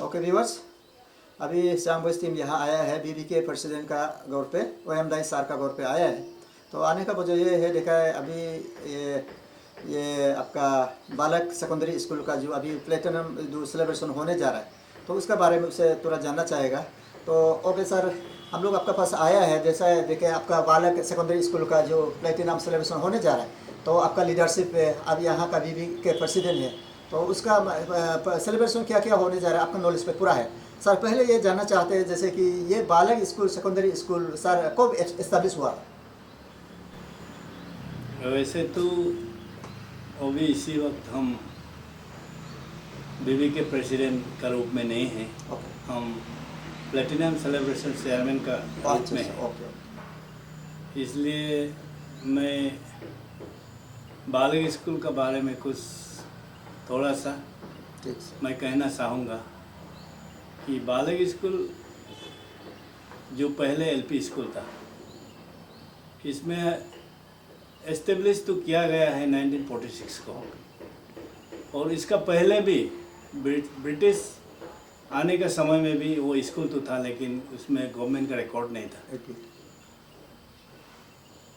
Okay viewers, अभी Shyam boys team यहाँ आया है बीबी के प्रेसिडेंट का गौर पे, ओएम दाई सर का गौर पे आया है। तो आने का वजह ये है, देखा है अभी ये आपका बालक सेकेंडरी स्कूल का जो अभी प्लेटिनम जो सेलिब्रेशन होने जा रहा है, तो उसका बारे में उसे थोड़ा जानना चाहेगा। तो ओके सर, हम लोग आपका पास आया है, जैसा है देखें आपका बालक सेकेंडरी स्कूल का जो प्लेटिनम सेलिब्रेशन होने जा रहा है, तो आपका लीडरशिप है, अब यहाँ का बीबी के प्रेसिडेंट है, तो उसका सेलिब्रेशन क्या क्या होने जा रहा है आपका नॉलेज पे पूरा है। सर पहले ये जानना चाहते हैं जैसे कि ये बालक स्कूल सेकेंडरी स्कूल सर कब एस्टेब्लिश हुआ? वैसे तो अभी इसी वक्त हम बीबी के प्रेसिडेंट का रूप में नहीं हैं। हम प्लेटिनम सेलिब्रेशन चेयरमैन का रूप में हैं। इसलिए मैं बालक स्कूल का बारे में कुछ थोड़ा सा मैं कहना चाहूँगा कि बालक स्कूल जो पहले एलपी स्कूल था, इसमें एस्टेब्लिश तो किया गया है 1946 को, और इसका पहले भी ब्रिटिश आने का समय में भी वो स्कूल तो था, लेकिन उसमें गवर्नमेंट का रिकॉर्ड नहीं था।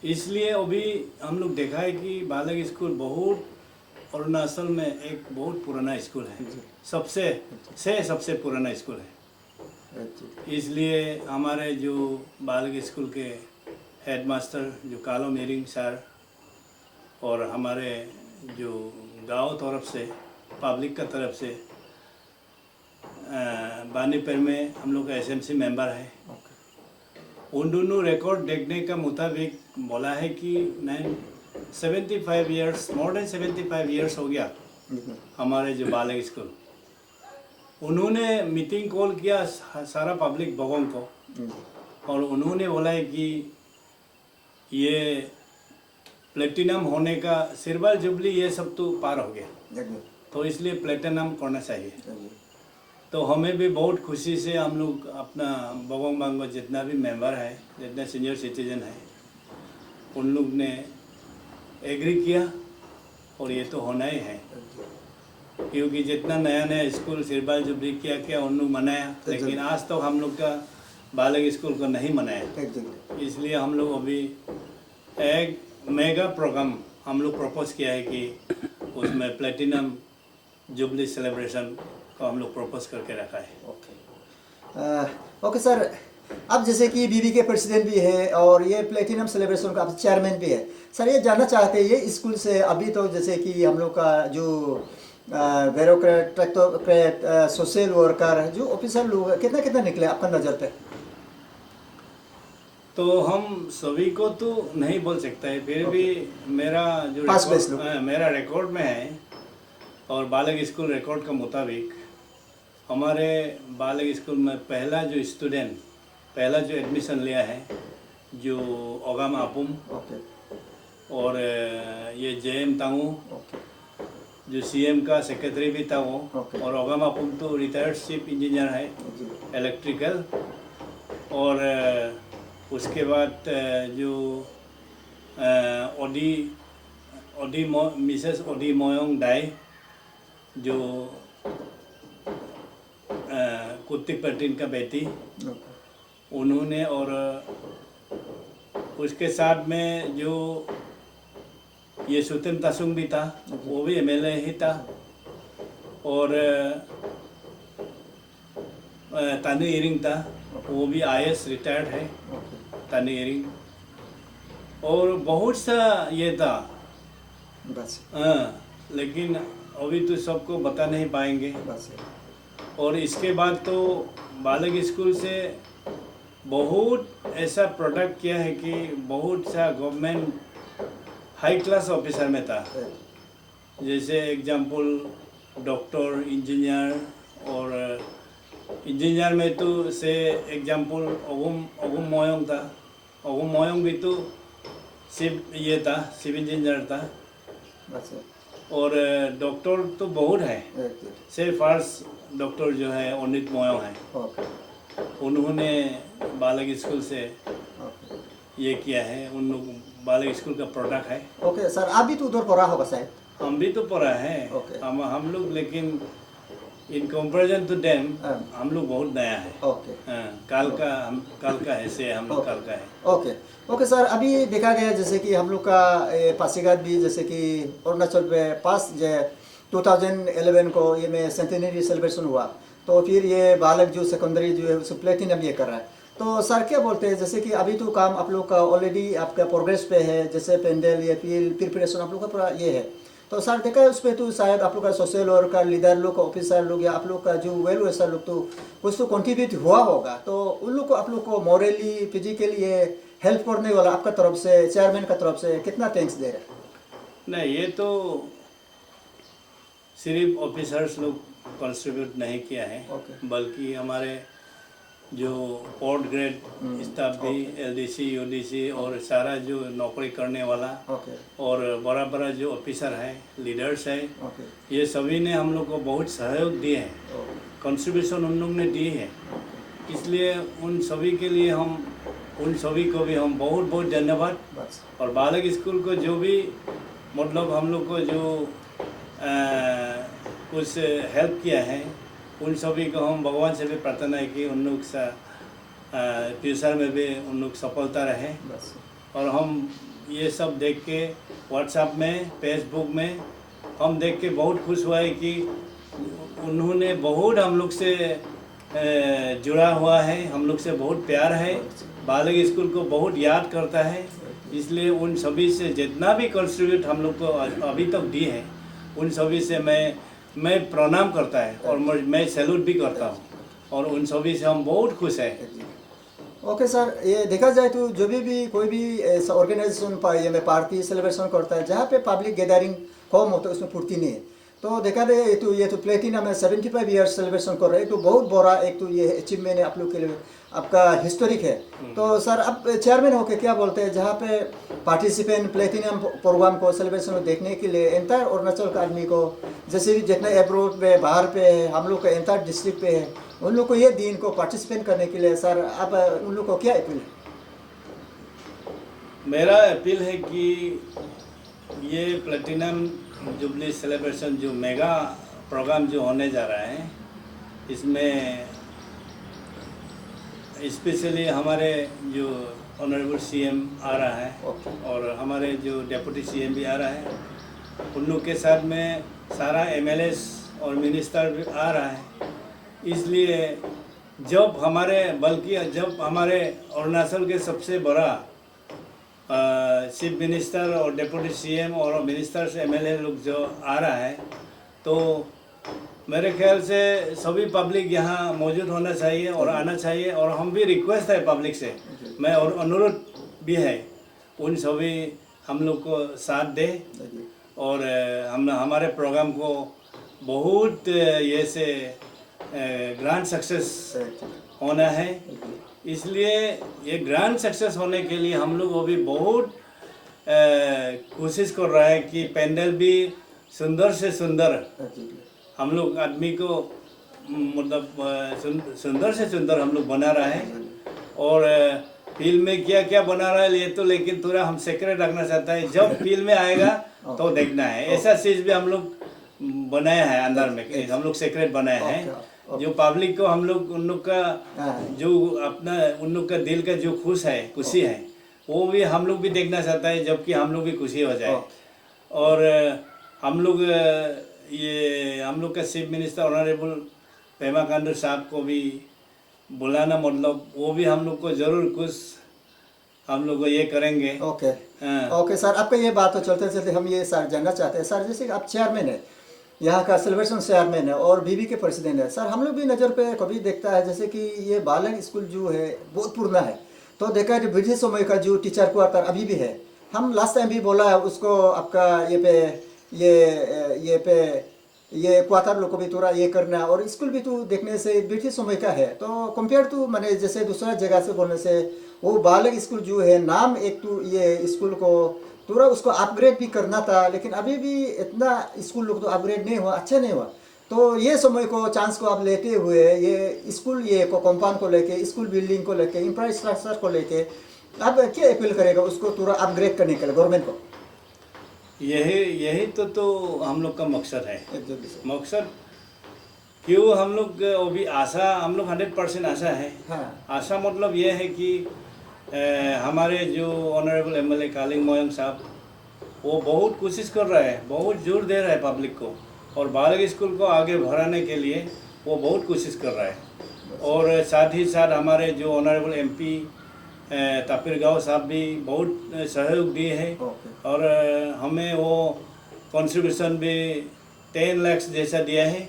इसलिए अभी हम लोग देखा है कि बालक स्कूल बहुत अरुणाचल में एक बहुत पुराना स्कूल है, सबसे पुराना स्कूल है। इसलिए हमारे जो बालक स्कूल के हेडमास्टर जो कालो मेरिंग सर और हमारे जो गांव तरफ से पब्लिक का तरफ से बानीपेर में हम लोग का एसएमसी मेंबर है, उन दोनों रिकॉर्ड देखने का मुताबिक बोला है कि 75 ईयर्स, मोर देन 75 ईयर्स हो गया हमारे जो बालक स्कूल। उन्होंने मीटिंग कॉल किया सारा पब्लिक बगों को, और उन्होंने बोला है कि ये प्लेटिनम होने का सिल्वर जुबली ये सब तो पार हो गया, तो इसलिए प्लेटिनम करना चाहिए। तो हमें भी बहुत खुशी से हम लोग अपना बगोंग बांगो जितना भी मेंबर है, जितना सीनियर सिटीजन है, उन लोग ने एग्री किया, और ये तो होना ही है, क्योंकि जितना नया नया स्कूल सिल्वर जुबली किया उन लोग मनाया, लेकिन आज तक तो हम लोग का बालक स्कूल को नहीं मनाया। इसलिए हम लोग अभी एक मेगा प्रोग्राम हम लोग प्रपोज किया है कि उसमें प्लेटिनम जुबली सेलिब्रेशन को हम लोग प्रपोज करके रखा है। ओके सर, अब जैसे कि बीबी के प्रेसिडेंट भी है और ये प्लेटिनम सेलिब्रेशन का चेयरमैन भी है, सर ये जानना चाहते हैं ये स्कूल से अभी तो जैसे कि हम लोग का जो ब्यूरोक्रेट सोशल वर्कर जो ऑफिसर लोग कितना निकले आपका नज़र पे? तो हम सभी को तो नहीं बोल सकता है, फिर भी मेरा जो मेरा रिकॉर्ड में है और बालक स्कूल रिकॉर्ड के मुताबिक हमारे बालक स्कूल में पहला जो एडमिशन लिया है जो ओगाम आपुम, और ये जेएम तांगू जो सीएम का सेक्रेटरी भी था वो, और ओगाम आपुम तो रिटायर्ड चीफ इंजीनियर है इलेक्ट्रिकल, और उसके बाद जो मिसेस ओडी मोयोंग दाई जो कुत्तिक पर्टिन का बेटी, उन्होंने, और उसके साथ में जो ये सुतम तासुंग भी था, वो भी एमएलए ही था, और तानी इरिंग था, वो भी आईएएस रिटायर्ड है तानी इरिंग, और बहुत सा ये था बस। लेकिन अभी तो सबको बता नहीं पाएंगे बस। और इसके बाद तो बालक स्कूल से बहुत ऐसा प्रोडक्ट किया है कि बहुत सा गवर्नमेंट हाई क्लास ऑफिसर में था, जैसे एग्जाम्पल डॉक्टर, इंजीनियर, और इंजीनियर में तो से एग्जाम्पल ओगुम मोयोंग था। ओगुम मोयोंग भी तो सिविल इंजीनियर था, और डॉक्टर तो बहुत है, से फर्स्ट डॉक्टर जो है अनित मोयोंग है, उन्होंने बालक स्कूल से ये किया है, उन लोग बालक स्कूल का प्रोडक्ट है। ओके सर, आप भी तो उधर पढ़ा होगा शायद? हम भी तो पढ़ा है। Okay. हम लोग लेकिन इन कंपैरिजन टू देम हाँ। हम लोग बहुत नया है। ओके हाँ, काल का ऐसे हम लोग काल का है। ओके ओके सर, अभी देखा गया जैसे कि हम लोग का पासीघाट भी जैसे कि अरुणाचल में पास जो 2011 को ये में सेंटेनरी सेलिब्रेशन हुआ, तो फिर ये बालक जो सेकेंडरी जो है उसे प्लेटिनम ये कर रहा है। तो सर क्या बोलते हैं, जैसे कि अभी तो काम आप लोग का ऑलरेडी आपका प्रोग्रेस पे है, जैसे पेंडल या फिर प्रिपरेशन आप लोग का पूरा ये है, तो सर देखा है उस पर तो शायद आप लोग का सोशल वर्क का लीडर लोग ऑफिसर लोग या आप लोग का जो वेल वेसर लोग तो कुछ तो कंट्रीब्यूट हुआ होगा, तो उन लोग को आप लोग को मॉरली फिजिकली ये हेल्प करने वाला आपका तरफ से चेयरमैन का तरफ से कितना थैंक्स दे रहे हैं? नहीं, ये तो सिर्फ ऑफिसर्स लोग कंट्रीब्यूट नहीं किया है, Okay. बल्कि हमारे जो पोर्ट ग्रेड स्टाफ भी एलडीसी यूडीसी और सारा जो नौकरी करने वाला ओके और बड़ा बड़ा जो ऑफिसर है, लीडर्स है, ओके ये सभी ने हम लोग को बहुत सहयोग दिए हैं, कंट्रीब्यूशन उन लोग ने दी है। इसलिए उन सभी के लिए हम उन सभी को भी हम बहुत बहुत धन्यवाद। बस और बालक स्कूल को जो भी मतलब हम लोग को जो कुछ हेल्प किया है, उन सभी को हम भगवान से भी प्रार्थना है कि उन लोग सा फ्यूचर में भी उन लोग सफलता रहे। बस और हम ये सब देख के व्हाट्सएप में फेसबुक में हम देख के बहुत खुश हुआ है कि उन्होंने बहुत हम लोग से जुड़ा हुआ है, हम लोग से बहुत प्यार है, बालक स्कूल को बहुत याद करता है। इसलिए उन सभी से जितना भी कंट्रीब्यूट हम लोग को अभी तक दी है, उन सभी से मैं प्रणाम करता है और मैं सैल्यूट भी करता हूँ, और उन सभी से हम बहुत खुश हैं। ओके सर, ये देखा जाए तो जो भी कोई भी ऑर्गेनाइजेशन ये में पार्टी सेलिब्रेशन करता है जहाँ पे पब्लिक गैदरिंग कम होता है उसमें पूर्ति नहीं है, तो देखा जाए तो ये तो प्लेटिनम में 75 ईयर्स सेलिब्रेशन कर रहे हैं, तो बहुत बड़ा एक तो ये अचीवमेंट है आप लोग के लिए, आपका हिस्टोरिक है। तो सर अब चेयरमैन होके क्या बोलते हैं, जहाँ पे पार्टिसिपेंट प्लेटिनम प्रोग्राम को सेलिब्रेशन को देखने के लिए एंटायर अरुणाचल का आदमी को, जैसे भी जितने एब्रोड पे बाहर पे है, हम लोग का एंटायर डिस्ट्रिक्ट पे है, उन लोग को ये दिन को पार्टिसिपेट करने के लिए सर आप उन लोग को क्या अपील है? मेरा अपील है कि ये प्लेटिनम जुबली सेलिब्रेशन जो मेगा प्रोग्राम जो होने जा रहा है, इसमें स्पेशली हमारे जो ऑनरेबल सीएम आ रहा है और हमारे जो डेप्यूटी सीएम भी आ रहा है, उन लोग के साथ में सारा एमएलएस और मिनिस्टर भी आ रहा है। इसलिए जब हमारे अरुणाचल के सबसे बड़ा चीफ मिनिस्टर और डेप्यूटी सीएम और मिनिस्टर्स एमएलए लोग जो आ रहा है, तो मेरे ख्याल से सभी पब्लिक यहाँ मौजूद होना चाहिए और आना चाहिए। और हम भी रिक्वेस्ट है पब्लिक से, मैं और अनुरोध भी है, उन सभी हम लोग को साथ दे और हमारे प्रोग्राम को बहुत ये से ग्रैंड सक्सेस होना है। इसलिए ये ग्रैंड सक्सेस होने के लिए हम लोग अभी बहुत कोशिश कर रहा है कि पेंडल भी सुंदर से सुंदर हम लोग आदमी को मतलब सुंदर से सुंदर हम लोग बना रहा है। और फिल्म में क्या क्या बना रहा है ये तो लेकिन थोड़ा हम सीक्रेट रखना चाहता है, जब फिल्म में आएगा तो देखना है। ऐसा चीज़ भी हम लोग बनाया है अंदर में, हम लोग सीक्रेट बनाया है जो पब्लिक को हम लोग उन लोग का जो अपना उन लोग का दिल का जो खुशी है वो भी हम लोग भी देखना चाहता है, जबकि हम लोग भी खुशी हो जाए। और हम लोग हम लोग का chief minister honourable Pema Khandu साहब को भी बुलाना, मतलब वो भी हम लोग को जरूर कुछ हम लोग को ये करेंगे। ओके ओके सर, आपका ये बात तो चलते चलते हम ये सर जानना चाहते हैं सर, जैसे आप चेयरमैन है यहाँ का, सेलिब्रेशन चेयरमैन है और बीबी के प्रेसिडेंट है सर, हम लोग भी नज़र पे कभी देखता है जैसे कि ये बालक स्कूल जो है बहुत पुराना है, तो देखा है ब्रिटिश समय का जो टीचर क्वार्टर अभी भी है। हम लास्ट टाइम भी बोला है उसको आपका ये क्वार्टर लोग को भी थोड़ा ये करना है, और स्कूल भी तो देखने से ब्रिटिश समय का है, तो कंपेयर टू मैंने जैसे दूसरा जगह से बोलने से वो बालक स्कूल जो है नाम एक तो ये स्कूल को थोड़ा उसको अपग्रेड भी करना था, लेकिन अभी भी इतना स्कूल लोग तो अपग्रेड नहीं हुआ, अच्छा नहीं हुआ। तो ये समय को चांस को आप लेते हुए ये स्कूल ये को कंपाउंड को लेके, स्कूल बिल्डिंग को लेके, इंफ्रास्ट्रक्चर को लेके आप क्या अपील करेगा उसको थोड़ा अपग्रेड करने के लिए गवर्नमेंट को? यही तो हम लोग का मकसद है। Exactly sir. मकसद क्यों हम लोग अभी आशा, हम लोग 100% आशा है। हाँ आशा मतलब ये है कि हमारे जो ऑनरेबल एमएलए कालिंग मोयोंग साहब, वो बहुत कोशिश कर रहा है, बहुत जोर दे रहा है पब्लिक को, और बालक स्कूल को आगे बढ़ाने के लिए वो बहुत कोशिश कर रहा है। और साथ ही साथ हमारे जो ऑनरेबल एमपी तापिर गाँव साहब भी बहुत सहयोग दिए हैं। ओके और हमें वो कंट्रीब्यूशन भी 10 लाख जैसा दिया है,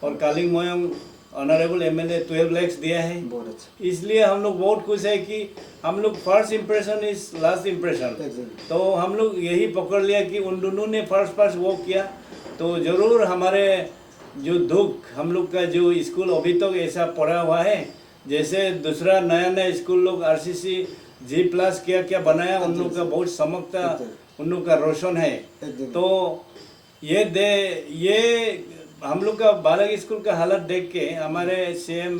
और कालिंग मोयोंग ऑनरेबल एमएलए 12 लाख दिया है। बहुत अच्छा। इसलिए हम लोग बहुत खुश है कि हम लोग first impression is last impression. Exactly. तो हम लोग यही पकड़ लिया कि उन दोनों ने फर्स्ट वो किया, तो ज़रूर हमारे जो दुख, हम लोग का जो स्कूल अभी तक ऐसा पड़ा हुआ है, जैसे दूसरा नया स्कूल लोग आरसीसी G+ क्या बनाया, उन लोग का बहुत चमकता, उन लोग का रोशन है। Exactly. तो ये हम लोग का बालक स्कूल का हालत देख के हमारे सीएम,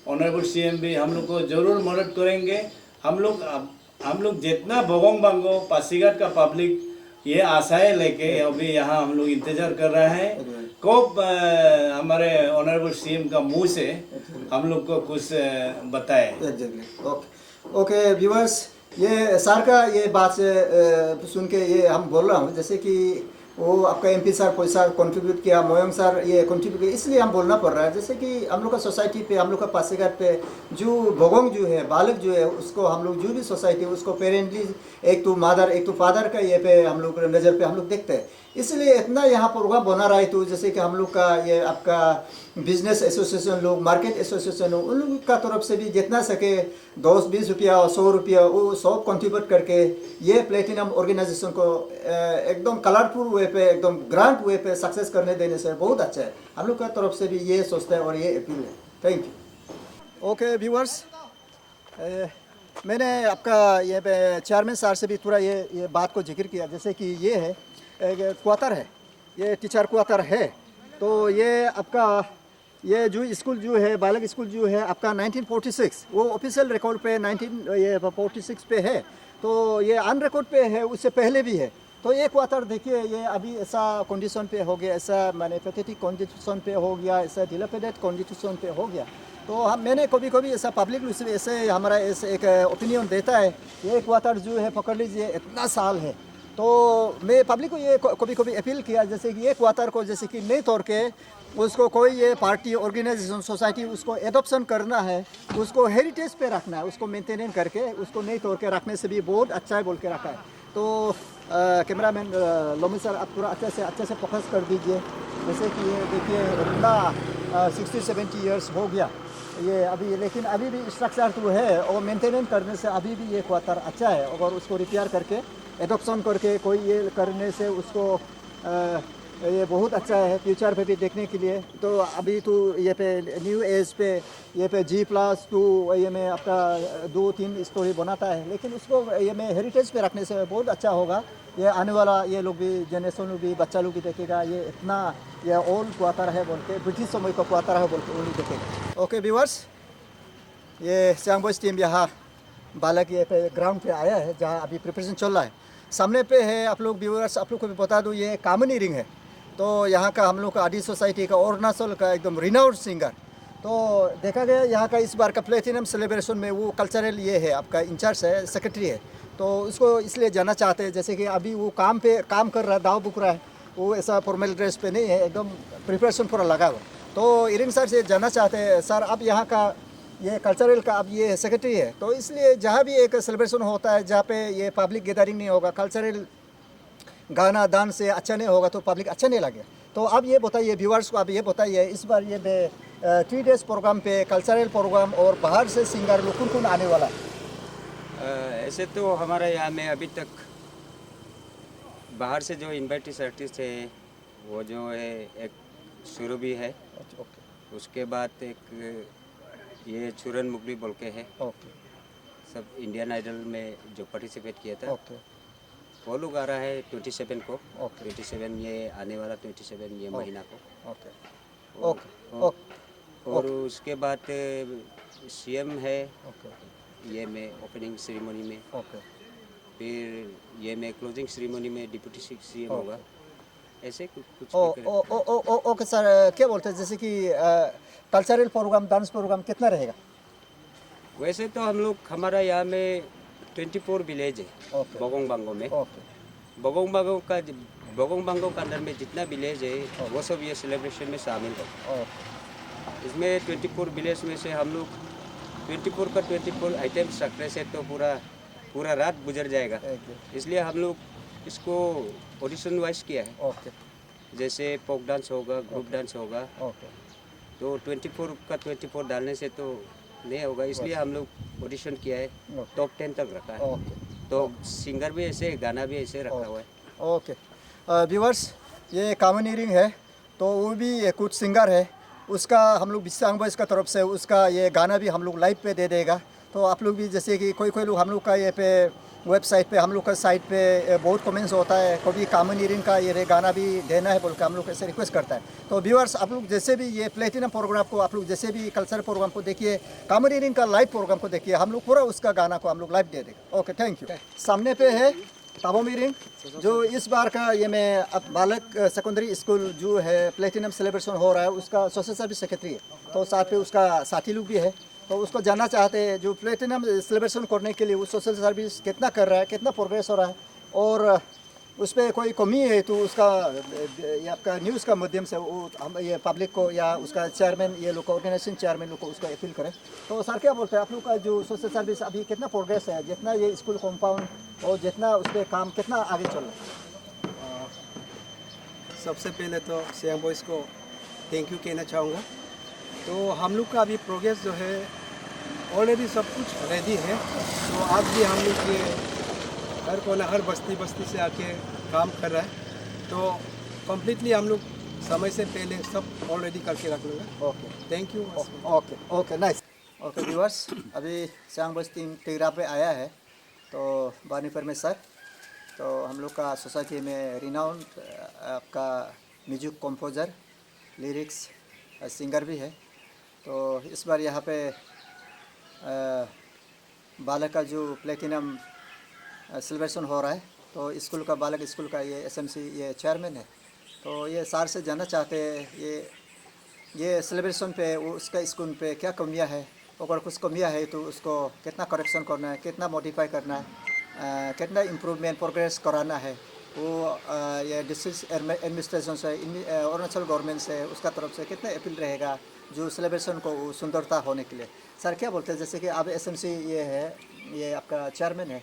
ऑनरेबल सीएम भी हम लोग को ज़रूर मदद करेंगे। हम लोग जितना बगोंग बांगो पासीघाट का पब्लिक ये आशाएं लेके अभी यहाँ हम लोग इंतज़ार कर रहे हैं कब हमारे ऑनरेबल सीएम का मुंह से हम लोग को कुछ बताए। एग्जैक्टली। ओके ओके व्यूअर्स, ये सर का ये बात से सुन के ये हम बोल रहा हूँ, जैसे कि वो आपका एमपी सर पैसा कंट्रीब्यूट किया, मोयोंग सर ये कंट्रीब्यूट किया, इसलिए हम बोलना पड़ रहा है। जैसे कि हम लोग का सोसाइटी पे, हम लोग का पासीघाट पे जो बगोंग जो है, बालक जो है, उसको हम लोग जो भी सोसाइटी उसको पेरेंटली, एक तो मदर एक तो फादर का ये पे हम लोग नज़र पे हम लोग देखते हैं। इसलिए इतना यहाँ प्रोग्राम बना रहा है, तो जैसे कि हम लोग का ये आपका बिजनेस एसोसिएशन लोग, मार्केट एसोसिएशन हो, उन लोग का तरफ से भी जितना सके 10-20 रुपया और 100 रुपया वो सब कंट्रीब्यूट करके ये प्लेटिनम ऑर्गेनाइजेशन को एकदम कलरफुल वे पे, एकदम ग्रांड वे पे सक्सेस करने देने से बहुत अच्छा है। हम लोग का तरफ से भी ये सोचते हैं और ये अपील है। Thank you. ओके व्यूअर्स, मैंने आपका ये चेयरमैन सर से भी थोड़ा ये बात को जिक्र किया, जैसे कि ये है क्वार्टर है, ये टीचर क्वार्टर है। तो ये आपका ये जो स्कूल जो है, बालक स्कूल जो है आपका 1946 वो ऑफिशियल रिकॉर्ड पे 1946 पे है। तो ये अन रिकॉर्ड पे है, उससे पहले भी है। तो ये क्वार्टर देखिए, ये अभी ऐसा कंडीशन पे हो गया, ऐसा मैंने पैथेटिक कंडीशन पे हो गया, ऐसा डिलेपिडेट कंडीशन पे हो गया। तो मैंने कभी कभी ऐसा पब्लिक ऐसे हमारा ऐसे एक ओपिनियन देता है, ये क्वार्टर जो है पकड़ लीजिए इतना साल है। तो मैं पब्लिक को ये कभी कभी अपील किया, जैसे कि ये क्वार्टर को जैसे कि नहीं तोड़ के उसको कोई ये पार्टी ऑर्गेनाइजेशन सोसाइटी उसको एडॉप्शन करना है, उसको हेरिटेज पे रखना है, उसको मेंटेन करके उसको नहीं तोड़ के रखने से भी बहुत अच्छा है बोल के रखा है। तो कैमरामैन लोमी सर आप पूरा अच्छे से फोकस कर दीजिए। जैसे कि ये देखिए इतना 60-70 ईयर्स हो गया ये अभी, लेकिन अभी भी स्ट्रक्चर तो है और मेंटेन करने से अभी भी ये क्वार्टर अच्छा है। अगर उसको रिपेयर करके एडॉप्शन करके कोई ये करने से उसको ये बहुत अच्छा है फ्यूचर पे भी देखने के लिए। तो अभी तो ये पे न्यू एज पे ये पे G+2 ये में आपका 2-3 स्टोरी बनाता है, लेकिन उसको ये में हेरिटेज पे रखने से बहुत अच्छा होगा। ये आने वाला ये लोग भी, जनरेशन लोग भी, बच्चा लोग भी देखेगा ये इतना ये ओल्ड क्वार्टर है बोल के, ब्रिटिश समय का क्वार्टर है बोल के वो नहीं देखेगा। ओके व्यूअर्स, ये सियांग बॉयज़ टीम यहाँ बालक ये पे ग्राउंड पे आया है जहाँ अभी प्रिपरेशन चल रहा है। सामने पे है आप लोग व्यूअर्स, आप लोग को भी बता दूँ ये कामनी रिंग है। तो यहाँ का हम लोग का आदि सोसाइटी का अरुणाचल का एकदम रिनाउंड सिंगर। तो देखा गया यहाँ का इस बार का प्लेटिनम सेलिब्रेशन में वो कल्चरल ये है आपका इंचार्ज है, सेक्रेटरी है। तो उसको इसलिए जाना चाहते हैं, जैसे कि अभी वो काम कर रहा है, दाव बुक रहा है, वो ऐसा फॉर्मल ड्रेस पे नहीं है, एकदम प्रिपरेशन पूरा लगा हुआ। तो इरिंग सर से जानना चाहते हैं, सर आप यहाँ का ये कल्चरल का अब ये सेक्रेटरी है, तो इसलिए जहाँ भी एक सेलिब्रेशन होता है जहाँ पे ये पब्लिक गैदरिंग नहीं होगा, कल्चरल गाना डांस से अच्छा नहीं होगा तो पब्लिक अच्छा नहीं लगे। तो आप ये बताइए व्यूअर्स को, आप ये बताइए इस बार ये 3 डेज प्रोग्राम पे कल्चरल प्रोग्राम और बाहर से सिंगर लोग कौन आने वाला है? ऐसे तो हमारे यहाँ में अभी तक बाहर से जो इन्वाइटेड आर्टिस्ट है वो जो है एक शुरू भी है, ओके उसके बाद एक ये चूरन मुगली बोल के है, ओके सब इंडियन आइडल में जो पार्टिसिपेट किया था ओके वो लोग आ रहा है 27 को। ओके 27 ये आने वाला 27 ये महीना को। ओके और- ओके ओके और उसके बाद सीएम है ओके ये में ओपनिंग सेरेमनी में, ओके फिर ये में क्लोजिंग सेरेमनी में डिप्टी सीएम होगा, ऐसे कुछ ओ करके ओ ओ ओ ओ- ओके सर, क्या बोलते हैं जैसे कि कल्चरल प्रोग्राम, डांस प्रोग्राम कितना रहेगा? वैसे तो हम लोग हमारा यहाँ में 24 विलेज है ओके बगोंग बांगो में। ओके बगोंग बांगो का अंदर में जितना विलेज है वो सब ये सेलिब्रेशन में शामिल है। ओके इसमें 24 विलेज में से हम लोग 24 का 24 आइटम्स रखने से तो पूरा पूरा रात गुजर जाएगा, एक इसलिए हम लोग इसको ऑडिशन वाइज किया है। ओके जैसे फोक डांस होगा, ग्रुप डांस होगा, ओके तो 24 का 24 डालने से तो नहीं होगा, इसलिए हम लोग ऑडिशन किया है, ओके टॉप 10 तक रखा है। ओके तो सिंगर भी ऐसे, गाना भी ऐसे रखा हुआ है। ओके व्यूअर्स, ये कॉमन ईयरिंग है, तो वो भी ये कुछ सिंगर है, उसका हम लोग बिस्सांग बॉयज़ का तरफ से उसका ये गाना भी हम लोग लाइव पे दे देगा। तो आप लोग भी जैसे कि कोई कोई लोग हम लोग का ये पे वेबसाइट पे, हम लोग का साइट पे बहुत कमेंट्स होता है, कभी कॉमन ईयरिंग का ये गाना भी देना है बोल के हम लोग ऐसे रिक्वेस्ट करता है। तो व्यूअर्स, आप लोग जैसे भी ये प्लेटिनम प्रोग्राम को, आप लोग जैसे भी कल्चर प्रोग्राम को देखिए, कॉमन ईयरिंग का लाइव प्रोग्राम को देखिए, हम लोग पूरा उसका गाना को हम लोग लाइव दे देगा। Okay, thank you. सामने पे है ताबो मीरिंग, जो इस बार का ये मैं अब बालक सेकेंडरी स्कूल जो है प्लेटिनम सेलिब्रेशन हो रहा है, उसका सोशल सर्विस सेक्रेटरी है, तो साथ पे उसका साथी लोग भी है। तो उसको जानना चाहते हैं जो प्लेटिनम सेलिब्रेशन करने के लिए वो सोशल सर्विस कितना कर रहा है, कितना प्रोग्रेस हो रहा है, और उस पर कोई कमी है तो उसका ये आपका न्यूज़ का माध्यम से वो हम ये पब्लिक को या उसका चेयरमैन, ये लोग ऑर्गेनाइजेशन चेयरमैन लोग को उसको अपील करें। तो सर क्या बोलते हैं, आप लोग का जो सोशल सर्विस अभी कितना प्रोग्रेस है, जितना ये स्कूल कॉम्पाउंड और जितना उस पर काम कितना आगे चल रहा है? सबसे पहले तो सियांग बॉयज़ को थैंक यू कहना चाहूँगा। तो हम लोग का अभी प्रोग्रेस जो है ऑलरेडी सब कुछ रेडी है। तो आज भी हम लोग ये हर कोना, हर बस्ती बस्ती से आके काम कर रहा है। तो कम्प्लीटली हम लोग समय से पहले सब ऑलरेडी करके रख लूँगा। Okay thank you. Okay okay nice. Okay viewers, अभी सियांग बॉयज़ टीम टिगरा पे आया है, तो बानी परमेश्वर, तो हम लोग का सोसाइटी में रिनाउंड आपका म्यूजिक कंपोजर, लिरिक्स सिंगर भी है। तो इस बार यहाँ पे बालक का जो प्लेटिनम सेलिब्रेशन हो रहा है, तो स्कूल का बालक स्कूल का ये एसएमसी ये चेयरमैन है। तो ये सर से जानना चाहते हैं ये सेलिब्रेशन पे वो उसका स्कूल पे क्या कमियां है, अगर कुछ कमियां है तो उसको कितना करेक्शन करना है, कितना मॉडिफाई करना है, कितना इम्प्रूवमेंट प्रोग्रेस कराना है, वो ये डिस्ट्रिक्ट एडमिनिस्ट्रेशन से, अरुणाचल गवर्नमेंट से, उसका तरफ से कितना अपील रहेगा जो सेलिब्रेशन को वो सुंदरता होने के लिए। सर क्या बोलते हैं, जैसे कि अब एसएमसी ये है, ये आपका चेयरमैन है,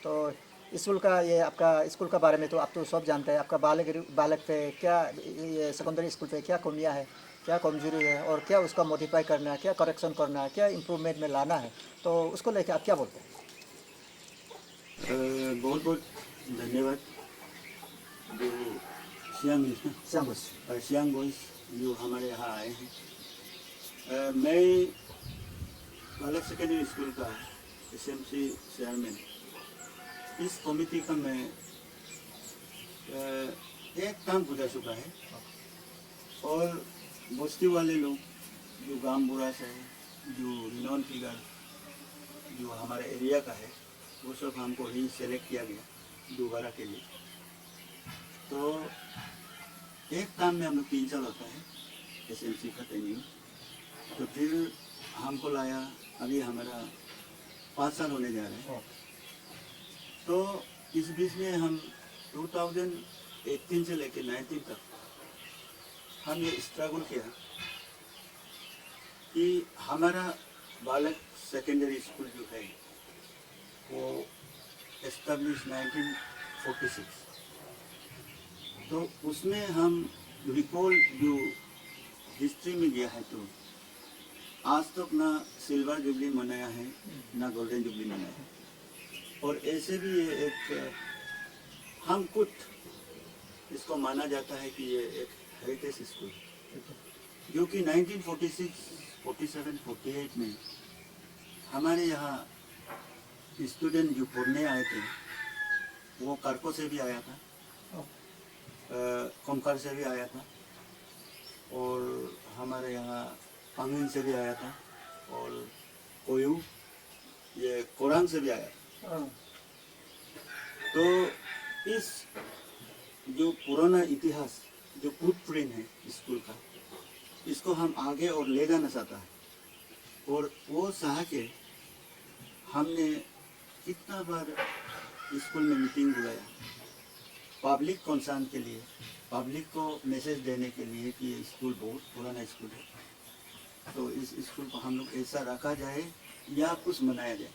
तो स्कूल का ये आपका स्कूल का बारे में तो आप तो सब जानते हैं, आपका बालक पे क्या, ये सेकेंडरी स्कूल पे क्या कमियां है, क्या कमजोरी है, और क्या उसका मॉडिफाई करना है, क्या करेक्शन करना है, क्या इम्प्रूवमेंट में लाना है, तो उसको लेकर आप क्या बोलते हैं? बहुत बहुत धन्यवाद जो सियांग बॉयज़ जो हमारे यहाँ आए हैं। मैं बालक सेकेंडरी स्कूल का एसएमसी चेयरमैन, इस कमेटी का मैं एक काम गुजर चुका है, और बस्ती वाले लोग जो गांव बुरा से है, जो रिनॉन फिगर जो हमारे एरिया का है, वो सब हमको ही सेलेक्ट किया गया दोबारा के लिए। तो एक काम में हम लोग 3 साल होता है एसएमसी का ट्रेनिंग, तो फिर हमको लाया, अभी हमारा 5 साल होने जा रहे हैं। तो इस बीच में हम 2018 से लेकर 19 तक हम ये स्ट्रगल किया कि हमारा बालक सेकेंडरी स्कूल जो है वो एस्टेब्लिश 1946, तो उसमें हम रिकॉल जो हिस्ट्री में गया है, तो आज तक ना सिल्वर जुबली मनाया है ना गोल्डन जुबली मनाया है। और ऐसे भी ये एक हम खुद इसको माना जाता है कि ये एक हेरिटेज स्कूल जो कि 1946, 47, 48 में हमारे यहाँ स्टूडेंट जो पढ़ने आए थे वो कारको से भी आया था, कोमकार से भी आया था, और हमारे यहाँ पांगिन से भी आया था, और कोयू ये कोरांग से भी आया था। तो इस जो पुराना इतिहास जो फुटप्रिंट है स्कूल का, इसको हम आगे और ले जाना चाहता है। और वो चाह के हमने कितना बार स्कूल में मीटिंग बुलाया, पब्लिक कंसर्न के लिए, पब्लिक को मैसेज देने के लिए कि ये स्कूल बहुत पुराना स्कूल है, तो इस स्कूल को हम लोग ऐसा रखा जाए या कुछ मनाया जाए।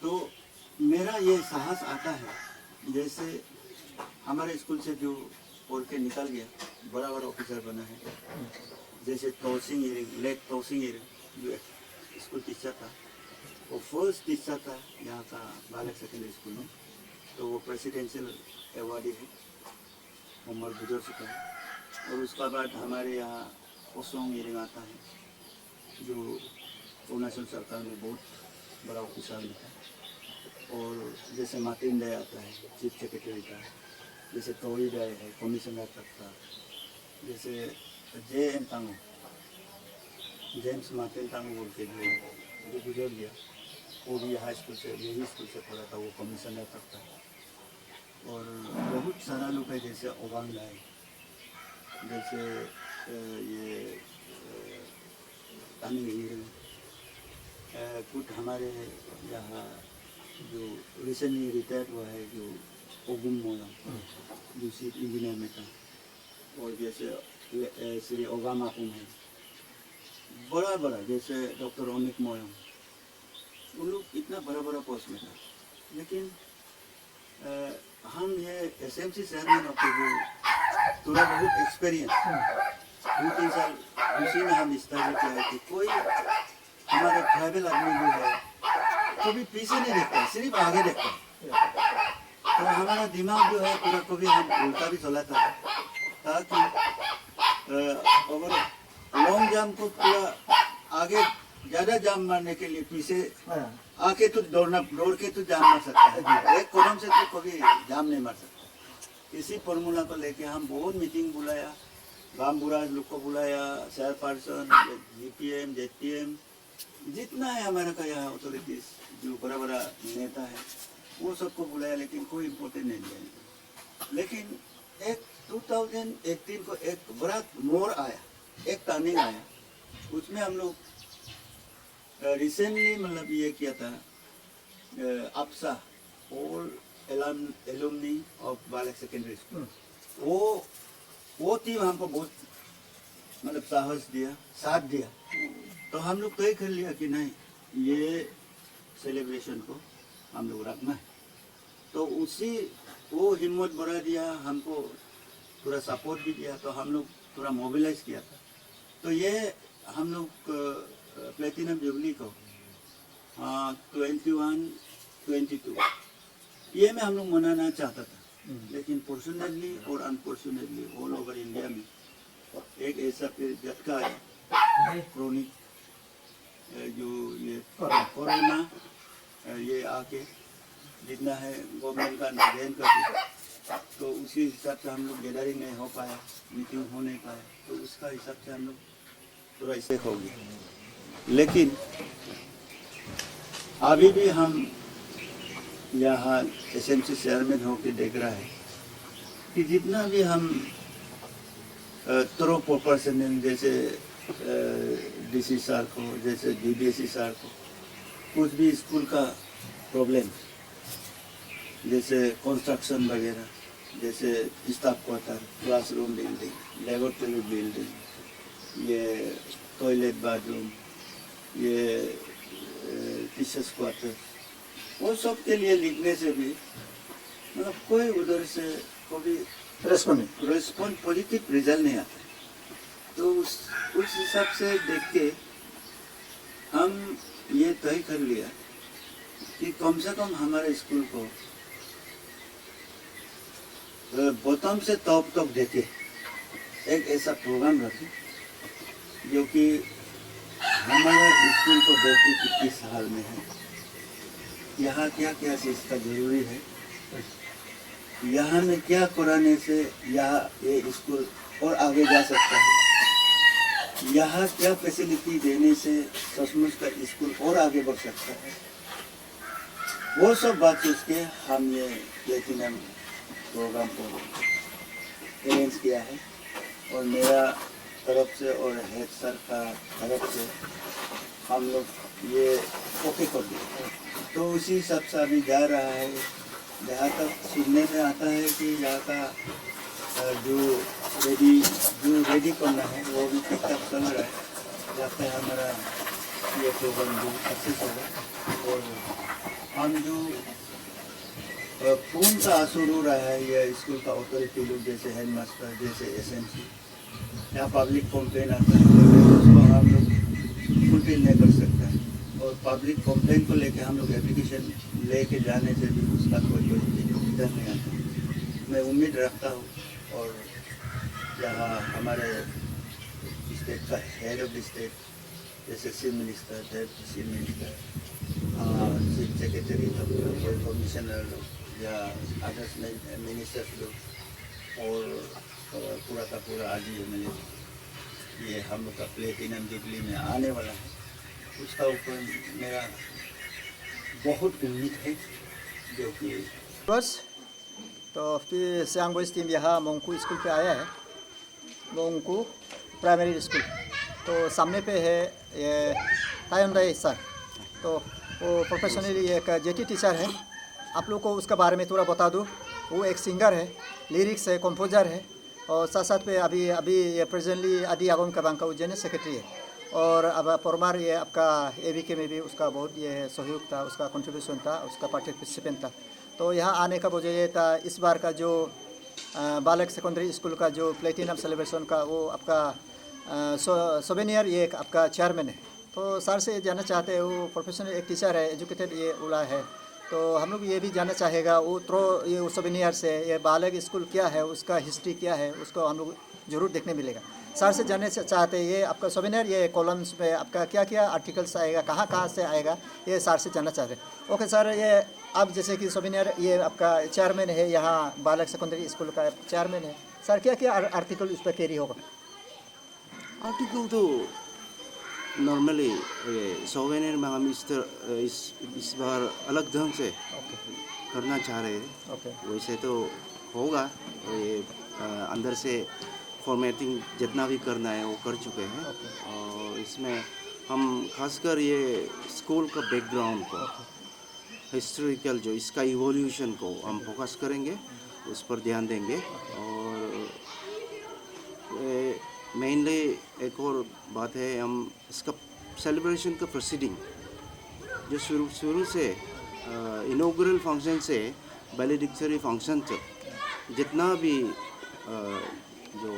तो मेरा ये साहस आता है, जैसे हमारे स्कूल से जो पढ़ के निकल गया बड़ा बड़ा ऑफिसर बना है, जैसे तोसिंग इरिंग, लेक तोसिंग इरिंग जो स्कूल टीचर था, वो फर्स्ट टीचर था यहाँ का बालक सेकेंडरी स्कूल में, तो वो प्रेसिडेंशियल अवार्डी है, उम्र गुजर चुका है। और उसका बाद हमारे यहाँ ओसोंग इरिंग आता है, जो अरुणाचल सरकार में बहुत बड़ा ऑफिसर में था। और जैसे मार्टिन डे आता है, चीफ सेक्रेटरी का, जैसे टोरी डे है, कमिश्नर तक था, जैसे JM तांगो, जेम्स मार्टिन तांगो बोल के जो गुजर गया, वो भी हाई स्कूल से, यही स्कूल से पढ़ा था, वो कमिश्नर तक था। और बहुत सारा लोग है, जैसे ओबांग लाए, जैसे ये तामिल कुछ हमारे यहाँ जो रिसेंटली रिटायर्ड हुआ है, जो ओगुम मोयम जो चीफ इंजीनियर में था, और जैसे श्री ओगामा कुम है, बड़ा बड़ा, जैसे डॉक्टर ओनिक मोयम, उन लोग इतना बड़ा बड़ा पोस्ट में था। लेकिन हम ये SMC चेयरमैन होते हुए थोड़ा बहुत एक्सपीरियंस 2-3 साल उसी में हम स्टाइल किया है कि कोई हमारा ट्राइबल आदमी जो है कभी पीछे नहीं देखता है, सिर्फ आगे देखता है। तो हमारा दिमाग जो है पूरा कभी हम उल्टा भी चलाता है, ताकि अगर लॉन्ग जंप को पूरा आगे ज़्यादा जाम मारने के लिए पीछे आके तो दौड़ के तो जाम मार सकता है, एक कदम से तो कभी जाम नहीं मार सकता। इसी फॉर्मूला को लेके हम बहुत मीटिंग बुलाया, गांव बुराज लोग को बुलाया, शहर पार्षद, GPM, ZPM, जितना है हमारा का यहाँ अथॉरिटीज जो बड़ा बड़ा नेता है, वो सबको बुलाया, लेकिन कोई इम्पोर्टेंट नहीं दिया। लेकिन एक 2018 को एक बड़ा मोड़ आया, एक टर्निंग आया, उसमें हम लोग रिसेंटली मतलब ये किया था, APSA ऑल एलुमनी ऑफ बालक सेकेंडरी स्कूल, वो टीम हमको बहुत मतलब साहस दिया, साथ दिया। तो हम लोग तय कर लिया कि नहीं, ये सेलिब्रेशन को हम लोग रखना है। तो उसी वो हिम्मत बढ़ा दिया, हमको पूरा सपोर्ट भी दिया, तो हम लोग पूरा मोबिलाइज किया था। तो ये हम लोग प्लेटिनम जुबली को 21-22 ये में हम लोग मनाना चाहता था, लेकिन फॉर्चुनेटली और अनफॉर्चुनेटली ऑल ओवर इंडिया में एक ऐसा झटका आया, क्रोनिक जो ये कोरोना ये आके जितना है गवर्नमेंट का निर्णय कर दिया, तो उसी हिसाब से हम लोग गैदरिंग नहीं हो पाया, मीटिंग हो नहीं पाया, तो उसका हिसाब से हम लोग थोड़ा इसे हो गया। लेकिन अभी भी हम यहाँ SMC चेयरमैन होकर देख रहा है कि जितना भी हम थ्रो प्रोपोर्शनल, जैसे DC सर को, जैसे DDSE सर को, कुछ भी स्कूल का प्रॉब्लम, जैसे कंस्ट्रक्शन वगैरह, जैसे staff quarter, classroom building, laboratory building, ये टॉयलेट बाथरूम, ये टीचर्स क्वार्टर, वो सब के लिए लिखने से भी मतलब कोई उधर से कोई रेस्पॉन्ड पॉजिटिव रिजल्ट नहीं आता। तो उस हिसाब से देख के हम ये तय कर लिया कि कम से कम हमारे स्कूल को बॉटम से टॉप तक देखे एक ऐसा प्रोग्राम रखें जो कि हमारा स्कूल को देखते कि किस हाल में है, यहाँ क्या क्या चीज़ का जरूरी है, यहाँ में क्या कराने से यहाँ ये स्कूल और आगे जा सकता है, यहाँ क्या फैसिलिटी देने से सचमुच का स्कूल और आगे बढ़ सकता है। वो सब बात सोच के हम ये प्लेटिनम प्रोग्राम को अरेंज किया है और मेरा तरफ से और हेड सर का तरफ से हम लोग ये ओके कर दिए। तो उसी हिसाब से अभी जा रहा है। जहाँ तक सुनने में आता है कि यहाँ का जो रेडी करना है वो भी ठीक ठाक चल रहा है। जहाँ पे हमारा ये प्रोग्राम जो सक्सेस होगा और हम जो कौन सा असर हो रहा है ये स्कूल का अथॉरिटी लोग जैसे हेड मास्टर जैसे एसएमसी यहाँ पब्लिक कंप्लेन आता है तो उसको हम लोग फुलफिल नहीं कर सकते हैं और पब्लिक कंप्लेन को लेके हम लोग एप्लीकेशन लेके जाने से भी उसका कोई रिजल्ट नहीं आता। मैं उम्मीद रखता हूँ और यहाँ हमारे स्टेट का हेड ऑफ द स्टेट जैसे chief minister chief minister chief secretary कोई कमिश्नर लोग या अदर्स मिनिस्टर्स लोग और पूरा का पूरा आज ये हम लोग का प्लेटिनम जुबली में आने वाला है उसका ऊपर मेरा बहुत उम्मीद है जो कि बस तो फिर सियांग बॉयज़ टीम यहाँ मोंगकू स्कूल पे आया है। मोंगकू प्राइमरी स्कूल तो सामने पे है ये तायंदाई सर तो वो प्रोफेशनली एक जेटी टीचर है। आप लोग को उसका बारे में थोड़ा बता दूँ। वो एक सिंगर है, लिरिक्स है, कंपोजर है और साथ साथ पे अभी ये प्रेजेंटली आदि आगम कबांग का जनरल सेक्रेटरी है और अब फॉर्मर ये आपका एबीके में भी उसका बहुत ये सहयोग था, उसका कंट्रीब्यूशन था, उसका पार्टिसिपेंट था। तो यहाँ आने का वजह ये था इस बार का जो बालक सेकेंडरी स्कूल का जो प्लेटिनम सेलिब्रेशन का वो आपका सोवेनियर ये एक आपका चेयरमैन है। तो सर से जानना चाहते हैं वो प्रोफेशनल एक टीचर है, एजुकेटेड ये उला है तो हम लोग ये भी जानना चाहेगा वो ये सोवेनियर से ये बालक स्कूल क्या है, उसका हिस्ट्री क्या है, उसको हम लोग ज़रूर देखने मिलेगा। सर से जानने चाहते हैं ये आपका सोवेनियर ये कॉलम्स में आपका क्या क्या आर्टिकल्स आएगा, कहाँ से आएगा, ये सर से जानना चाहते हैं। ओके सर, ये अब जैसे कि सोवेनियर ये आपका चेयरमैन है, यहाँ बालक सेकेंडरी स्कूल का चेयरमैन है, सर क्या क्या आर्टिकल उस पर कैरी होगा? आर्टिकल तो नॉर्मली सोवेनियर में हम इस बार अलग ढंग से करना चाह रहे हैं। वैसे तो होगा ये अंदर से फॉर्मेटिंग जितना भी करना है वो कर चुके हैं और इसमें हम खासकर ये स्कूल का बैकग्राउंड को हिस्टोरिकल जो इसका इवोल्यूशन को हम फोकस करेंगे, उस पर ध्यान देंगे और मेनली एक और बात है हम इसका सेलिब्रेशन का प्रोसीडिंग जो शुरू से इनॉग्रल फंक्शन से वैलेडिक्टरी फंक्शन तक जितना भी जो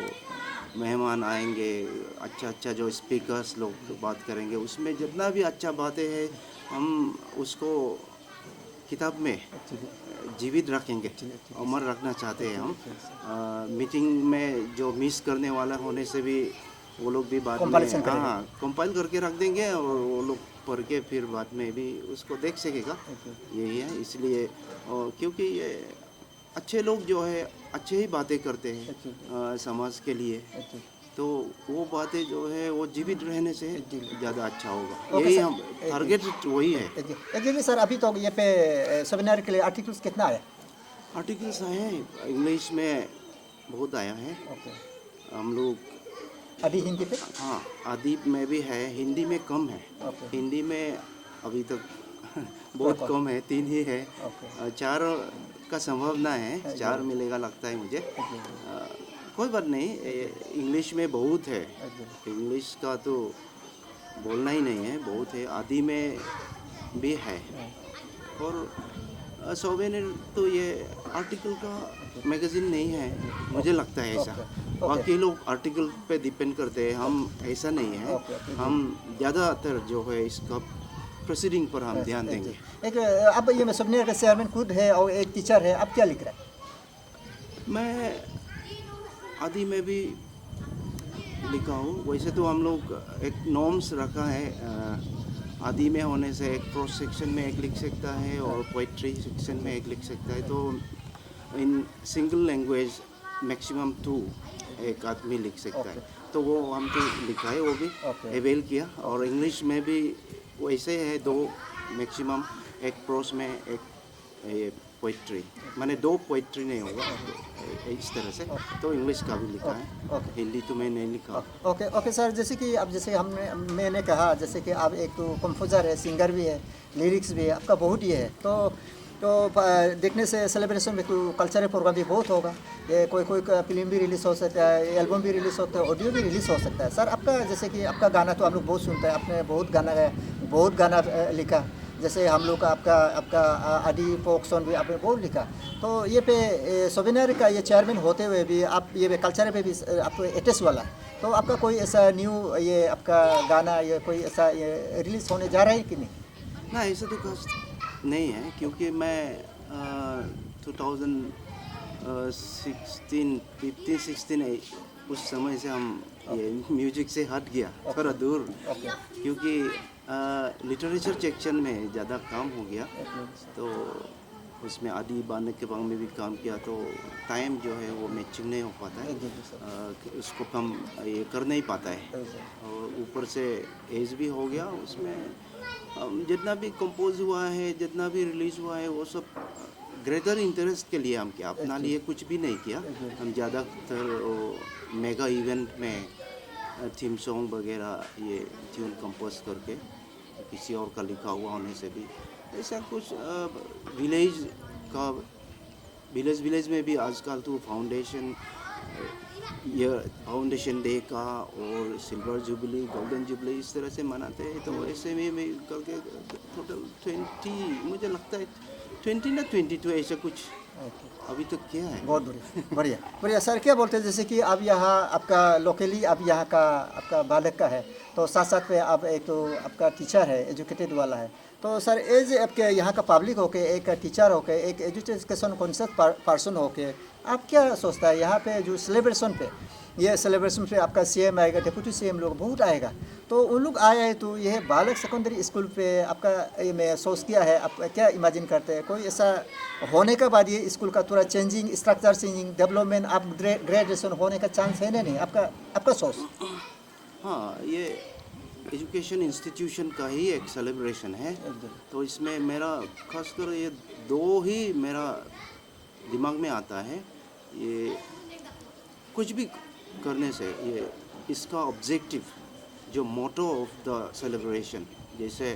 मेहमान आएंगे, अच्छा जो स्पीकर्स लोग बात करेंगे, उसमें जितना भी अच्छा बातें हैं हम उसको किताब में जीवित रखेंगे, अमर रखना चाहते हैं हम। मीटिंग में जो मिस करने वाला होने से भी वो लोग भी बाद में कंपाइल करके रख देंगे और वो लोग पढ़ के फिर बाद में भी उसको देख सकेगा। यही है, इसलिए क्योंकि ये अच्छे लोग जो है अच्छे ही बातें करते हैं समाज के लिए, तो वो बातें जो है वो जीवित रहने से ज़्यादा अच्छा होगा। यही हम टारगेट वही है। एक्चुअली सर अभी तो ये पे सेमिनार के लिए आर्टिकल्स कितना आया? आर्टिकल्स आए हैं इंग्लिश में बहुत आया है। हम लोग अभी हिंदी पे हाँ आदि में भी है, हिंदी में कम है। हिंदी में अभी तक बहुत कम है, 3 ही है। 4 का संभावना है, 4 मिलेगा लगता है मुझे। कोई बात नहीं, इंग्लिश में बहुत है, इंग्लिश का तो बोलना ही नहीं है, बहुत है। आदि में भी है और सोवेनियर तो ये आर्टिकल का मैगजीन नहीं है, मुझे लगता है ऐसा। बाकी लोग आर्टिकल पे डिपेंड करते हैं, हम ऐसा नहीं है। हम ज़्यादातर जो है इसका प्रोसीडिंग पर हम ध्यान देंगे। एक अब ये सोवेनियर का चेयरमैन खुद है और एक टीचर है, अब क्या लिख रहा है? मैं आदि में भी लिखा हूँ। वैसे तो हम लोग एक नॉर्म्स रखा है, आदि में होने से एक प्रोज सेक्शन में एक लिख सकता है और पोइट्री सेक्शन में एक लिख सकता है। तो इन सिंगल लैंग्वेज मैक्सिमम 2 एक आदमी लिख सकता है, तो वो हम तो लिखा है, वो भी अवेल किया। और इंग्लिश में भी वैसे है 2 मैक्सिमम एक प्रोस में एक ये पोइट्री, माने दो पोइट्री नहीं होगा इस तरह से। तो इंग्लिश का भी लिखा है, हिंदी तो मैं नहीं लिखा। ओके ओके सर, जैसे कि अब जैसे मैंने कहा जैसे कि आप एक तो कंपोजर है, सिंगर भी है, लिरिक्स भी है, आपका बहुत ये है। तो देखने से सेलिब्रेशन में तो कल्चरल प्रोग्राम भी बहुत होगा। ये कोई कोई फिल्म भी रिलीज़ हो सकता है, एल्बम भी रिलीज़ होता है, ऑडियो भी रिलीज़ हो सकता है। सर आपका जैसे कि आपका गाना तो हम लोग बहुत सुनते हैं, आपने बहुत गाना लिखा। जैसे हम लोग का आपका आदि फोक सॉन्ग भी आपने बहुत लिखा। तो ये पे सोवेनियर का ये चेयरमैन होते हुए भी आप ये कल्चर पे भी आपको अटैच वाला है। तो आपका कोई ऐसा न्यू ये आपका गाना ये कोई ऐसा ये रिलीज़ होने जा रहा है कि नहीं? ना ऐसा तो खास नहीं है, क्योंकि मैं 2016 उस समय से हम ये म्यूजिक से हट गया थोड़ा दूर, क्योंकि लिटरेचर सेक्शन में ज़्यादा काम हो गया। तो उसमें आदि बाने के बांग में भी काम किया, तो टाइम जो है वो मैचिंग नहीं हो पाता है, उसको कम ये कर नहीं पाता है। और ऊपर से एज भी हो गया, उसमें जितना भी कंपोज हुआ है, जितना भी रिलीज़ हुआ है, वो सब ग्रेटर इंटरेस्ट के लिए हम किया, अपना लिए कुछ भी नहीं किया। हम ज़्यादातर मेगा इवेंट में थीम सॉन्ग वगैरह ये ट्यून कंपोज करके किसी और का लिखा हुआ होने से भी ऐसा कुछ विलेज में भी आजकल तो फाउंडेशन डे का और सिल्वर जुबली, गोल्डन जुबली इस तरह से मनाते हैं। तो ऐसे में करके टोटल 20 मुझे लगता है 20 ना 22 ऐसा कुछ अभी तक क्या है। बहुत बढ़िया बढ़िया सर, क्या बोलते हैं जैसे कि अब यहाँ आपका लोकली अब यहाँ का आपका बालक का है, तो साथ साथ में आप एक तो आपका टीचर है, एजुकेटेड वाला है। तो सर एज आपके यहाँ का पब्लिक होके, एक टीचर होके, एक एजुकेशन कॉन्शियस पर्सन होके, आप क्या सोचता है यहाँ पे जो सेलिब्रेशन पे, ये सेलिब्रेशन पे आपका सीएम आएगा, डिप्टी सीएम लोग बहुत आएगा, तो उन लोग आए हैं, तो यह बालक सेकेंडरी स्कूल पे आपका ये मैं सोच किया है, आप क्या इमेजिन करते हैं? कोई ऐसा होने के बाद ये स्कूल का थोड़ा changing, structure changing, development, upgradation होने का चांस है नहीं? आपका सोच? हाँ, ये एजुकेशन इंस्टीट्यूशन का ही एक सेलिब्रेशन है। तो इसमें मेरा खासकर ये दो ही मेरा दिमाग में आता है। ये कुछ भी करने से ये इसका ऑब्जेक्टिव जो मोटो ऑफ द सेलिब्रेशन, जैसे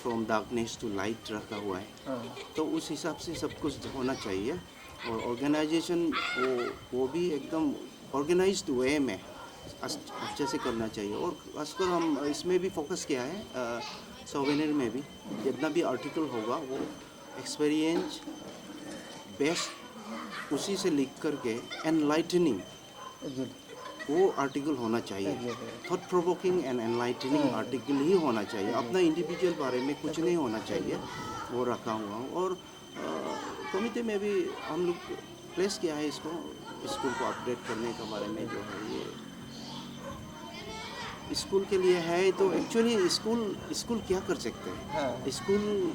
फ्रॉम डार्कनेस टू लाइट रखा हुआ है, तो उस हिसाब से सब कुछ होना चाहिए। और ऑर्गेनाइजेशन वो भी एकदम ऑर्गेनाइज्ड वे में अच्छे से करना चाहिए। और खासकर हम इसमें भी फोकस किया है, सोवेनियर में भी जितना भी आर्टिकल होगा वो एक्सपीरियंस बेस्ट उसी से लिख करके एनलाइटनिंग वो आर्टिकल होना चाहिए। Thought provoking and enlightening article ही होना चाहिए, अपना इंडिविजुअल बारे में कुछ नहीं होना चाहिए, वो रखा हुआ। और कमिटी में भी हम लोग प्लेस किया है इसको, स्कूल को अपडेट करने के बारे में जो है ये स्कूल के लिए है। तो एक्चुअली स्कूल क्या कर सकते हैं? स्कूल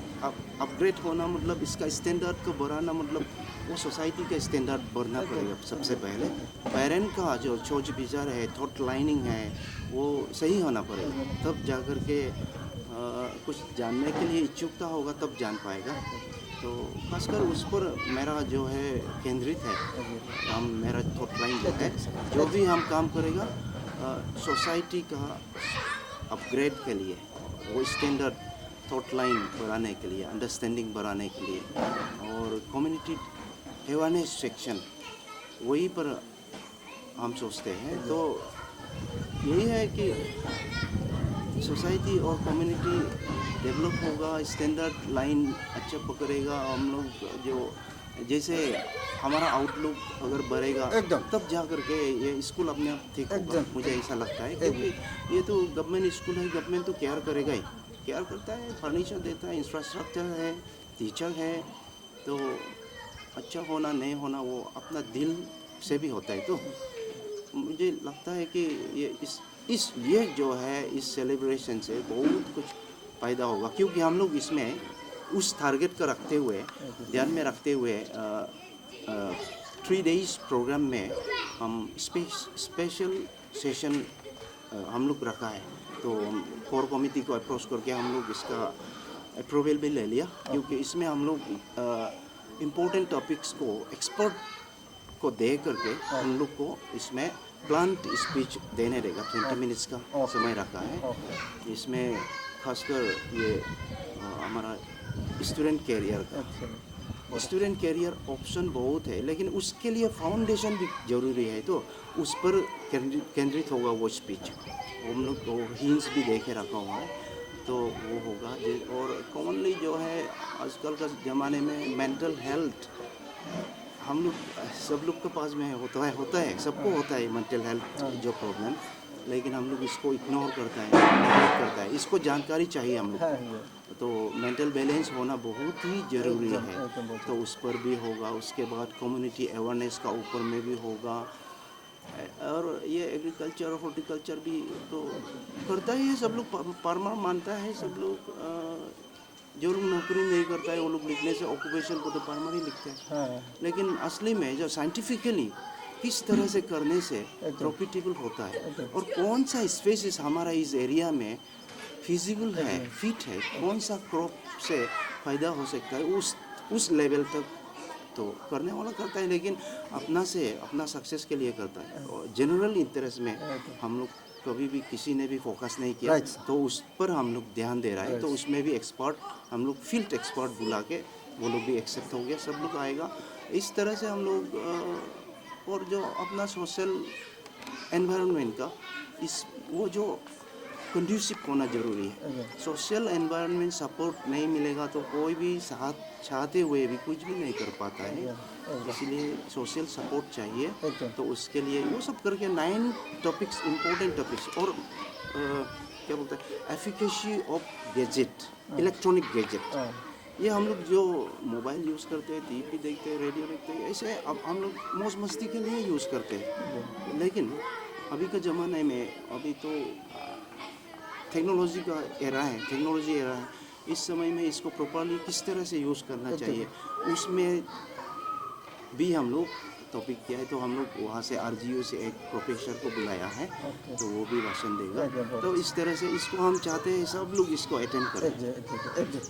अपग्रेड होना मतलब इसका स्टैंडर्ड को बढ़ाना, मतलब वो सोसाइटी का स्टैंडर्ड बढ़ना पड़ेगा। सबसे पहले पेरेंट का जो सोच विचार है, थॉट लाइनिंग है, वो सही होना पड़ेगा, तब जा कर के कुछ जानने के लिए इच्छुकता होगा, तब जान पाएगा। तो खासकर उस पर मेरा जो है केंद्रित है, मेरा थॉट लाइन जो है, जो भी हम काम करेगा सोसाइटी का अपग्रेड के लिए, वो स्टैंडर्ड थॉट लाइन बढ़ाने के लिए, अंडरस्टैंडिंग बढ़ाने के लिए, और कम्युनिटी अवेयरनेस सेक्शन वही पर हम सोचते हैं। तो यही है कि सोसाइटी और कम्युनिटी डेवलप होगा, स्टैंडर्ड लाइन अच्छा पकड़ेगा, हम लोग जो जैसे हमारा आउटलुक अगर बढ़ेगा तब जा कर के ये स्कूल अपने आप ठीक होगा, मुझे ऐसा लगता है। क्योंकि ये तो गवर्नमेंट स्कूल है, गवर्नमेंट तो केयर करेगा ही, केयर करता है, फर्नीचर देता है, इंफ्रास्ट्रक्चर है, टीचर है, तो अच्छा होना नहीं होना वो अपना दिल से भी होता है। तो मुझे लगता है कि ये जो है इस सेलिब्रेशन से बहुत कुछ फ़ायदा होगा, क्योंकि हम लोग इसमें उस टारगेट का रखते हुए, ध्यान में रखते हुए 3 days प्रोग्राम में हम स्पेशल सेशन हम लोग रखा है। तो कोर कमिटी को अप्रोच करके हम लोग इसका अप्रूवल भी ले लिया, क्योंकि इसमें हम लोग इम्पोर्टेंट टॉपिक्स को एक्सपर्ट को दे करके हम लोग को इसमें प्लांट स्पीच देने देगा। 20 मिनट्स का समय रखा है। इसमें खासकर ये हमारा स्टूडेंट कैरियर का, स्टूडेंट कैरियर ऑप्शन बहुत है, लेकिन उसके लिए फाउंडेशन भी ज़रूरी है, तो उस पर केंद्रित होगा वो स्पीच। हम लोग को हिंट्स भी देखे रखा हुआ है, तो वो होगा। और कॉमनली जो है आजकल का ज़माने में मेंटल हेल्थ हम लोग सब लोग के पास में होता है सबको होता है मेंटल हेल्थ जो प्रॉब्लम, लेकिन हम लोग इसको इग्नोर करता है, नेगलेक्ट करता है। इसको जानकारी चाहिए हम लोग, तो मेंटल बैलेंस होना बहुत ही ज़रूरी है, तो उस पर भी होगा। उसके बाद कम्युनिटी अवेयरनेस का ऊपर में भी होगा, और ये एग्रीकल्चर और हॉर्टिकल्चर भी तो करता ही है। सब लोग फार्मर मानता है, सब लोग जो लोग नौकरी नहीं करता है वो लोग लिखने से ऑक्यूपेशन को तो फार्मर ही लिखते हैं, लेकिन असली में जो साइंटिफिकली किस तरह से करने से प्रॉफिटेबल होता है और कौन सा स्पेसिस हमारा इस एरिया में फिजिबल है, फिट है, कौन सा क्रॉप से फ़ायदा हो सकता है, उस लेवल तक तो करने वाला करता है, लेकिन अपना सक्सेस के लिए करता है। और जनरल इंटरेस्ट में हम लोग कभी भी किसी ने भी फोकस नहीं किया, तो उस पर हम लोग ध्यान दे रहा है। तो उसमें भी एक्सपर्ट हम लोग फील्ड एक्सपर्ट बुला के वो लोग भी एक्सेप्ट हो गया, सब लोग आएगा। इस तरह से हम लोग और जो अपना सोशल एनवायरनमेंट का वो जो कंड्यूसिव होना ज़रूरी है। सोशल एनवायरनमेंट सपोर्ट नहीं मिलेगा तो कोई भी साथ चाहते हुए भी कुछ भी नहीं कर पाता है, इसलिए सोशल सपोर्ट चाहिए। तो उसके लिए वो सब करके 9 टॉपिक्स इम्पोर्टेंट टॉपिक्स, और क्या बोलते हैं efficacy of gadget, electronic gadget. ये हम लोग जो मोबाइल यूज़ करते हैं, टीवी देखते हैं, रेडियो देखते हैं, ऐसे अब हम लोग मौज मस्ती के लिए यूज़ करते हैं, लेकिन अभी के ज़माने में अभी तो टेक्नोलॉजी का एरा है, इस समय में इसको प्रॉपरली किस तरह से यूज़ करना चाहिए उसमें भी हम लोग टॉपिक किया है। तो हम लोग वहाँ से RGO से एक प्रोफेसर को बुलाया है, तो वो भी भाषण देगा। तो इस तरह से इसको हम चाहते हैं सब लोग इसको अटेंड करें।